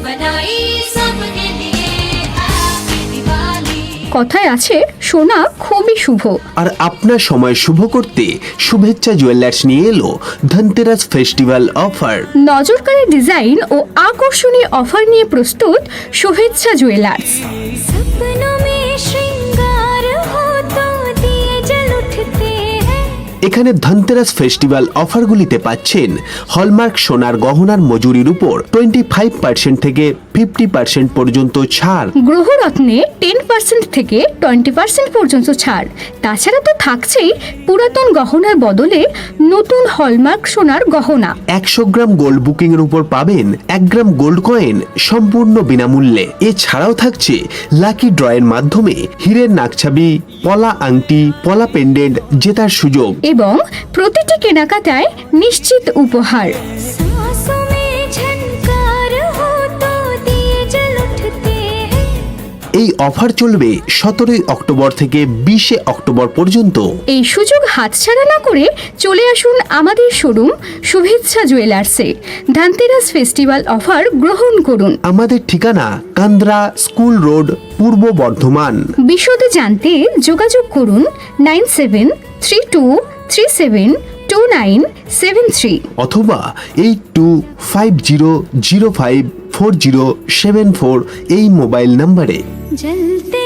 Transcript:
बनाई सबके लिए हैप्पी दिवाली। কথায় আছে সোনা খুবই শুভ। আর আপনার সময় শুভ করতে শুভেচ্ছা জুয়েলার্স নিয়ে এলো ধনতেরাস ফেস্টিভ্যাল অফার। নজরকাড়া ডিজাইন ও আকর্ষণীয় অফার নিয়ে প্রস্তুত শুভেচ্ছা জুয়েলার্স। सपनों में श्रृंगार हो तो दिए जल उठते हैं। এখানে ধনতেরাস ফেস্টিভ্যাল অফারগুলিতে পাচ্ছেন হলমার্ক সোনার গহনার মজুরির উপর 25% থেকে 50% পর্যন্ত ছাড়। গ্রহরত্নে 10% থেকে 20% পর্যন্ত ছাড়। তাছাড়া তো থাকছেই পুরাতন গহনার বদলে নতুন হলমার্ক সোনার গহনা। 100 গ্রাম গোল্ড বুকিং এর উপর পাবেন 1 গ্রাম গোল্ড কয়েন সম্পূর্ণ বিনামূল্যে। এছাড়াও থাকছে লাকি ড্রয়ের মাধ্যমে হীরের নাকছাবি, পলা আংটি, পলা পেন্ডেন্ট জেতার সুযোগ। এবং প্রতিটি কেনাকাটায় নিশ্চিত উপহার। सांसों में झनकार हो तो दिए जल उठते हैं। এই অফার চলবে 17 অক্টোবর থেকে 20 অক্টোবর পর্যন্ত। এই সুযোগ হাতছাড়া না করে চলে আসুন আমাদের শোরুম শুভেচ্ছা জুয়েলার্সে। ধনতেরাস ফেস্টিভ্যাল অফার গ্রহণ করুন। আমাদের ঠিকানা কান্দ্রা স্কুল রোড, পূর্ব বর্ধমান। বিশদে জানতে যোগাযোগ করুন 9732372973 অথবা 8250054074 এই মোবাইল নম্বরে। जलते